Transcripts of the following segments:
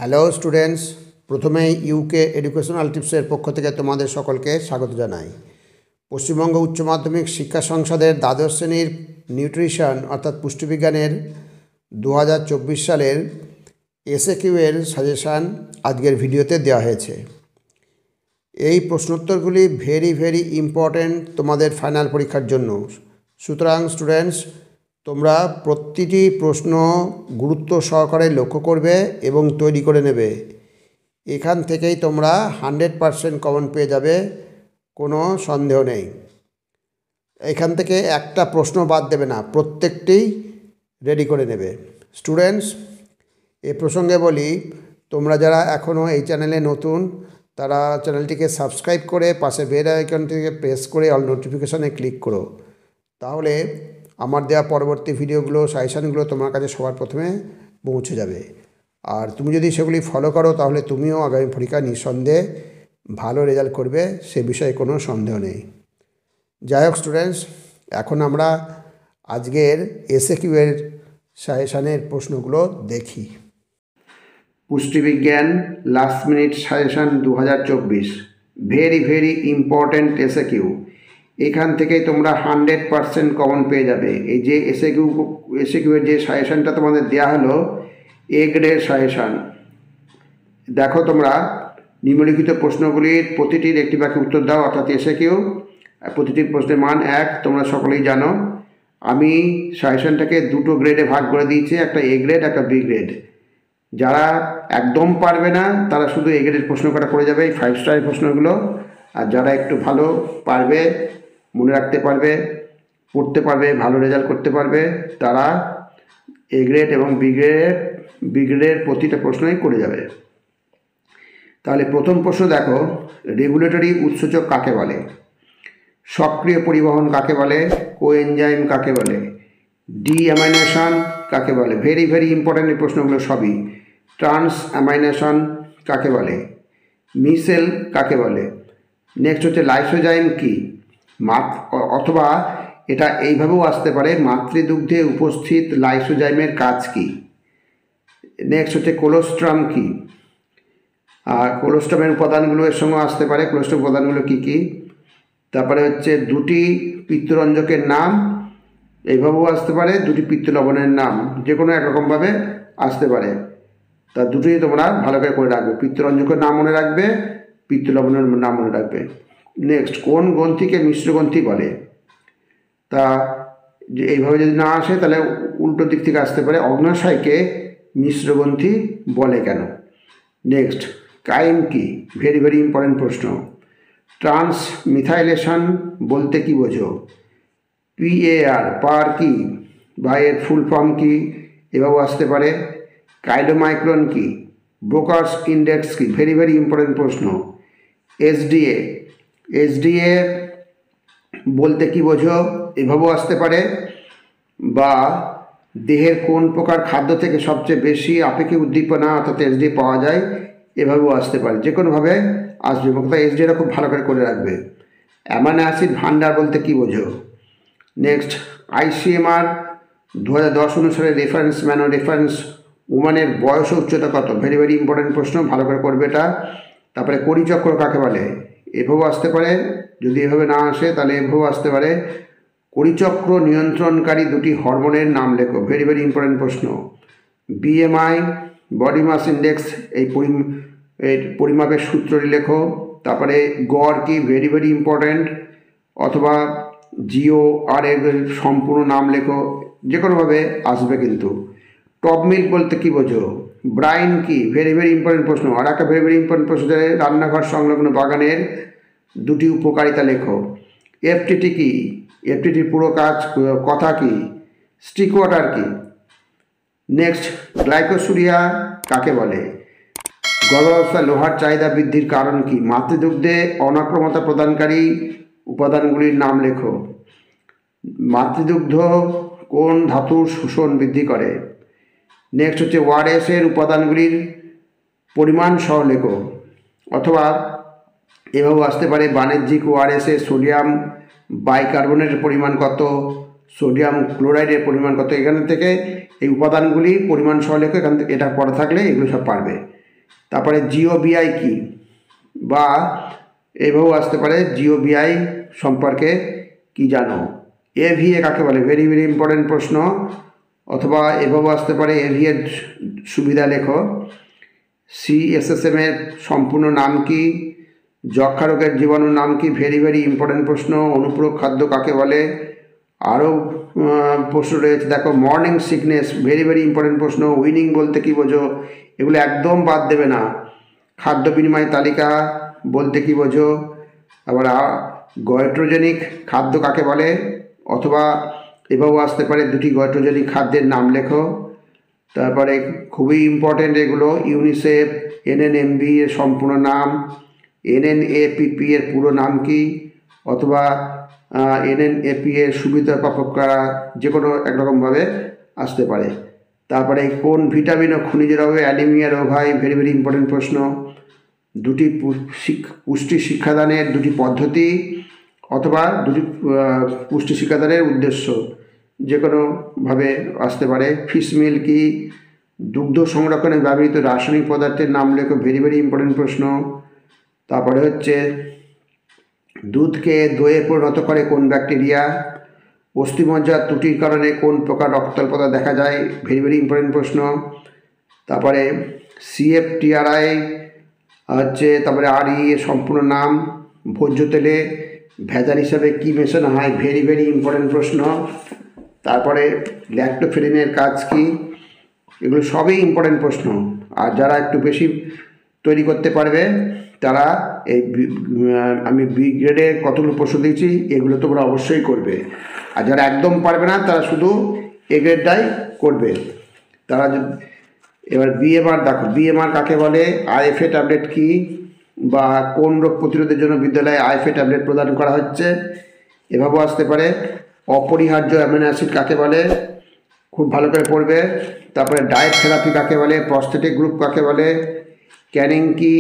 Hello students, প্রথমেই UK educational টিপসের পক্ষ থেকে তোমাদের সকলকে স্বাগত জানাই। পশ্চিমবঙ্গ উচ্চ মাধ্যমিক শিক্ষা সংসদের দ্বাদশ শ্রেণীর নিউট্রিশন অর্থাৎ পুষ্টিবিজ্ঞানের 2024 সালের এসএকিউ এর সাজেশান আজকের ভিডিওতে দেওয়া হয়েছে। এই প্রশ্নোত্তরগুলি ভেরি ইম্পর্ট্যান্ট তোমাদের ফাইনাল পরীক্ষার জন্য। সুতরাং স্টুডেন্টস, তোমরা প্রতিটি প্রশ্ন গুরুত্ব সহকারে লক্ষ্য করবে এবং তৈরি করে নেবে। এখান থেকেই তোমরা 100% কমন পেয়ে যাবে, কোনো সন্দেহ নেই। এখান থেকে একটা প্রশ্ন বাদ দেবে না, প্রত্যেকটিই রেডি করে নেবে। স্টুডেন্টস, এ প্রসঙ্গে বলি, তোমরা যারা এখনও এই চ্যানেলে নতুন তারা চ্যানেলটিকে সাবস্ক্রাইব করে পাশে বেল আইকনটিকে প্রেস করে অল নোটিফিকেশানে ক্লিক করো। তাহলে আমার দেওয়া পরবর্তী ভিডিওগুলো, সাজেশানগুলো তোমার কাছে সবার প্রথমে পৌঁছে যাবে। আর তুমি যদি সেগুলি ফলো করো তাহলে তুমিও আগামী পরীক্ষায় নিঃসন্দেহে ভালো রেজাল্ট করবে, সে বিষয়ে কোনো সন্দেহ নেই। যাই হোক স্টুডেন্টস, এখন আমরা আজকের এসএকিউ এর সাজেশানের প্রশ্নগুলো দেখি। পুষ্টিবিজ্ঞান last minute suggestion 2024 very important SAQ. এখান থেকে তোমরা 100% কমন পেয়ে যাবে। এই যে এসএকিউ এর যে সাজেশানটা তোমাদের দেওয়া হলো, এ গ্রেডের সাজেশান। দেখো, তোমরা নিম্নলিখিত প্রশ্নগুলির প্রতিটির একটি বাক্যে উত্তর দাও, অর্থাৎ এসএকিউ। প্রতিটি প্রশ্নের মান 1, তোমরা সকলেই জানো। আমি সাজেশানটাকে দুটো গ্রেডে ভাগ করে দিয়েছি, একটা এ গ্রেড, একটা বি গ্রেড। যারা একদম পারবে না তারা শুধু এ গ্রেডের প্রশ্ন কটা করে যাবে, এই 5 স্টারের প্রশ্নগুলো। আর যারা একটু ভালো পারবে, মনে রাখতে পারবে, পড়তে পারবে, ভালো রেজাল্ট করতে পারবে, তারা এ গ্রেড এবং বি গ্রেডের প্রতিটা প্রশ্নই করে যাবে। তাহলে প্রথম প্রশ্ন দেখো, রেগুলেটরি উৎসেচক কাকে বলে? সক্রিয় পরিবহন কাকে বলে? কোএনজাইম কাকে বলে? ডিঅ্যামাইনেশন কাকে বলে? ভেরি ইম্পর্ট্যান্ট এই প্রশ্নগুলো সবই। ট্রান্স অ্যামাইনেশন কাকে বলে? মিসেল কাকে বলে? নেক্সট হচ্ছে লাইসোজাইম কি? অথবা এটা এইভাবেও আসতে পারে, মাতৃদুগ্ধে উপস্থিত লাইসোজাইমের কাজ কি? নেক্সট হচ্ছে কোলোস্ট্রাম কি? আর কোলোস্ট্রামের উপাদানগুলো এর সঙ্গে আসতে পারে, কোলোস্ট্রাম উপাদানগুলো কি? তারপরে হচ্ছে দুটি পিত্তরঞ্জকের নাম, এইভাবেও আসতে পারে, দুটি পিত্ত লবণের নাম, যে কোনো একরকমভাবে আসতে পারে। তা দুটোই তোমরা ভালো করে রাখবে। পিত্তরঞ্জকের নাম মনে রাখবে, পিত্ত লবণের নাম মনে রাখবে। নেক্সট, কোন গ্রন্থিকে মিশ্র গ্রন্থি বলে? তা এইভাবে যদি না আসে তাহলে উল্টো দিক থেকে আসতে পারে, অগ্ন্যাশয়কে মিশ্র গ্রন্থি বলে কেন? নেক্সট, কাইম কি? ভেরি ইম্পর্টেন্ট প্রশ্ন। ট্রান্স মিথাইলেশন বলতে কি বোঝো? PAR পার কি বা এর ফুল ফর্ম কি? এভাবেও আসতে পারে। কাইলোমাইক্রন কি? ব্রোকার্স ইন্ডেক্স কি? ভেরি ইম্পর্টেন্ট প্রশ্ন। SDA বলতে কি বোঝো? এভাবেও আসতে পারে। বা দেহের কোন প্রকার খাদ্য থেকে সবচেয়ে বেশি আপেক্ষিক উদ্দীপনা অর্থাৎ SDA পাওয়া যায়? এভাবেও আসতে পারে, যে কোনোভাবে আসবে। কথা SDAটা খুব ভালো করে রাখবে। অ্যামাইনো অ্যাসিড ভান্ডার বলতে কি বোঝো? নেক্সট, ICMR 2010 অনুসারে রেফারেন্স উমানের বয়স ও উচ্চতা কত? ভেরি ইম্পর্টেন্ট প্রশ্ন, ভালো করে করবে এটা। তারপরে কড়িচক্র কাকে বলে? এভাবেও আসতে পারে, যদি এভাবে না আসে তাহলে এভাবেও আসতে পারে। কড়িচক্র নিয়ন্ত্রণকারী দুটি হরমোনের নাম লেখো। ভেরি ইম্পর্টেন্ট প্রশ্ন। BMI বডি মাস ইন্ডেক্স, এই পরিমাপের সূত্রটি লেখো। তারপরে গড় কি? Very important. অথবা GOR এর সম্পূর্ণ নাম লেখো, যে কোনোভাবে আসবে কিন্তু। টপ মিল্ক বলতে কি বোঝো? ব্রাইন কি? ভেরি ইম্পর্টেন্ট প্রশ্ন। আর একটা ভেরি ইম্পর্টেন্ট প্রশ্ন, রান্নাঘর সংলগ্ন বাগানের দুটি উপকারিতা লেখো। FTT কি? FTTর পুরো কথা কি? স্টিক ওয়াটার কি? নেক্সট, গ্লাইকোসুরিয়া কাকে বলে? গর্ভাবস্থায় লোহার চাহিদা বৃদ্ধির কারণ কি? মাতৃদুগ্ধে অনাক্রমতা প্রদানকারী উপাদানগুলির নাম লেখো। মাতৃদুগ্ধ কোন ধাতুর শোষণ বৃদ্ধি করে? নেক্সট হচ্ছে ORS এর উপাদানগুলির পরিমাণ সহ লেখো। অথবা এভাবেও আসতে পারে, বাণিজ্যিক ORS এ সোডিয়াম বাইকার্বনেটের পরিমাণ কত, সোডিয়াম ক্লোরাইডের পরিমাণ কত? এখান থেকে এই উপাদানগুলি পরিমাণ সহ লেখো। এখান থেকে এটা পড়া থাকলে এগুলো সব পারবে। তারপরে জিওবিআই কি, বা এভাবেও আসতে পারে জিওবিআই সম্পর্কে কি জানো। এভিএ কাকে বলে, ভেরি ভেরি ইম্পর্টেন্ট প্রশ্ন। অথবা এভাবেও আসতে পারে এভিএর সুবিধা লেখো। সিএসএসএম এর সম্পূর্ণ নাম কি, যক্ষা রোগের জীবাণুর নাম কি, ভেরি ভেরি ইম্পর্টেন্ট প্রশ্ন। অনুপূরক খাদ্য কাকে বলে, আরও প্রশ্ন রয়েছে দেখো। Morning sickness, very very important প্রশ্ন। উইনিং বলতে কি বোঝো, এগুলো একদম বাদ দেবে না। খাদ্য বিনিময় তালিকা বলতে কি বোঝো। আবার গয়ট্রোজেনিক খাদ্য কাকে বলে, অথবা এভাবেও আসতে পারে দুটি গয়ট্রোজেনিক খাদ্যের নাম লেখো। তারপরে খুবই ইম্পর্টেন্ট এগুলো, ইউনিসেফ, এনএনএমবি এর সম্পূর্ণ নাম, এনএনএপিপি এর পুরো নাম কি, অথবা এনএনএপি এর সুবিধা প্রাপকরা, যে কোনো একরকমভাবে আসতে পারে। তারপরে কোন ভিটামিন ও খনিজের অভাবে অ্যানিমিয়া রোগ হয়, ভেরি ভেরি ইম্পর্টেন্ট প্রশ্ন। দুটি পুষ্টি শিক্ষাদানের দুটি পদ্ধতি, অথবা দুটি পুষ্টি শিক্ষাদানের উদ্দেশ্য, যে কোনোভাবে আসতে পারে। ফিশ মিল কি, দুগ্ধ সংরক্ষণে ব্যবহৃত রাসায়নিক পদার্থের নাম লেখো, ভেরি ভেরি ইম্পর্টেন্ট প্রশ্ন। তারপরে হচ্ছে দুধকে দইয়ে পরিণত করে কোন ব্যাকটেরিয়া, অস্থিমজ্জার ত্রুটির কারণে কোন প্রকার রক্তাল্পতা দেখা যায়, ভেরি ভেরি ইম্পর্টেন্ট প্রশ্ন। তারপরে সিএফটিআরআই হচ্ছে, তারপরে আরই এর সম্পূর্ণ নাম। ভোজ্য তেলে ভেজাল হিসাবে কী মেশানো হয়, ভেরি ভেরি ইম্পর্টেন্ট প্রশ্ন। তারপরে ল্যাক্টোফেরিনের কাজ কি, এগুলো সবই ইম্পর্টেন্ট প্রশ্ন। আর যারা একটু বেশি তৈরি করতে পারবে তারা এই আমি বি গ্রেডে কতগুলো প্রশ্ন দিয়েছি এগুলো তোমরা অবশ্যই করবে। আর যারা একদম পারবে না তারা শুধু এ গ্রেডটাই করবে। তারা এবার বিএমআর দেখো, বিএমআর কাকে বলে, আইএফএ ট্যাবলেট কি, বা কোন রোগ প্রতিরোধের জন্য বিদ্যালয়ে আইএফএ ট্যাবলেট প্রদান করা হচ্ছে, এভাবেও আসতে পারে। অপরিহার্য অ্যামিনো অ্যাসিড কাকে বলে, খুব ভালো করে পড়বে। তারপরে ডায়েট থেরাপি কাকে বলে, প্রস্থেটিক গ্রুপ কাকে বলে, ক্যানিং কি।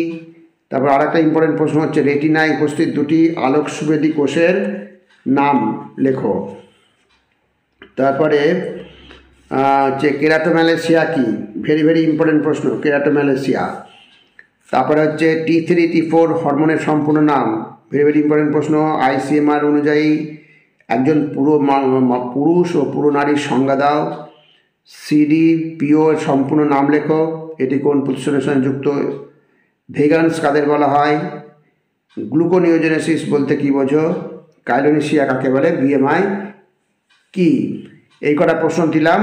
তারপর আর একটা ইম্পর্টেন্ট প্রশ্ন হচ্ছে রেটিনায় উপস্থিত দুটি আলোক সুবেদী কোষের নাম লেখো। তারপরে হচ্ছে কেরাটোম্যালেশিয়া কি, ভেরি ভেরি ইম্পর্টেন্ট প্রশ্ন, কেরাটোম্যালেশিয়া। তারপরে হচ্ছে T3 T4 হরমোনের সম্পূর্ণ নাম, ভেরি ভেরি ইম্পর্টেন্ট প্রশ্ন। আইসিএমআর অনুযায়ী একজন পুরুষ ও পুরো নারীর সংজ্ঞা দাও। CDPO এর সম্পূর্ণ নাম লেখো, এটি কোন প্রতিষ্ঠানের সঙ্গে যুক্ত। ভেগানস কাদের বলা হয়, গ্লুকোনিওজেনেসিস বলতে কী বোঝো, কাইলোনেশিয়া কাকে বলে, বিএমআই কি। এই কটা প্রশ্ন দিলাম।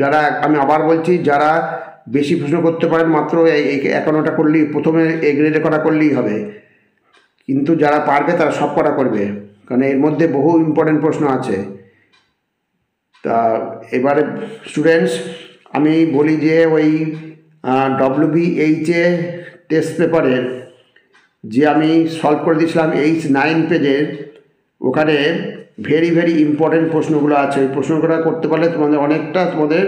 যারা, আমি আবার বলছি, যারা বেশি প্রশ্ন করতে পারেন মাত্র 51টা করলেই, প্রথমে এ গ্রেডে কটা করলেই হবে, কিন্তু যারা পারবে তারা সব কটা করবে, কারণ এর মধ্যে বহু ইম্পর্টেন্ট প্রশ্ন আছে। তা এবারে স্টুডেন্টস আমি বলি যে ওই WBH টেস্ট পেপারের যে আমি সলভ করে দিয়েছিলাম H9 পেজের, ওখানে ভেরি ভেরি ইম্পর্টেন্ট প্রশ্নগুলো আছে। ওই প্রশ্নগুলো করতে পারলে তোমাদের অনেকটা তোমাদের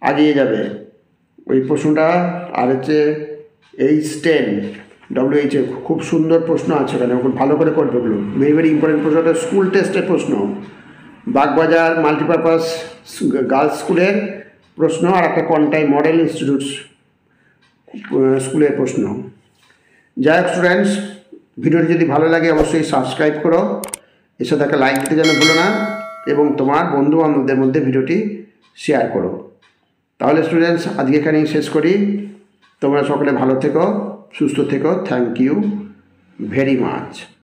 এগিয়ে যাবে ওই প্রশ্নটা। আর হচ্ছে H10 WH খুব সুন্দর প্রশ্ন আছে ওখানে, ওগুলো ভালো করে করবে। ওগুলো ভেরি ভেরি ইম্পর্টেন্ট প্রশ্নটা স্কুল টেস্টের প্রশ্ন, বাগবাজার মাল্টিপারপাস গার্লস স্কুলের প্রশ্ন, আর একটা কন্টাই মডেল ইনস্টিটিউট স্কুলের প্রশ্ন। যাই হোক স্টুডেন্টস, ভিডিওটি যদি ভালো লাগে অবশ্যই সাবস্ক্রাইব করো, এর সাথে একটা লাইক দিতে যেন ভুলো না, এবং তোমার বন্ধু বান্ধবদের মধ্যে ভিডিওটি শেয়ার করো। তাহলে স্টুডেন্টস আজকে এখানেই শেষ করি। তোমরা সকলে ভালো থেকো, সুস্থ থেকো। Thank you very much.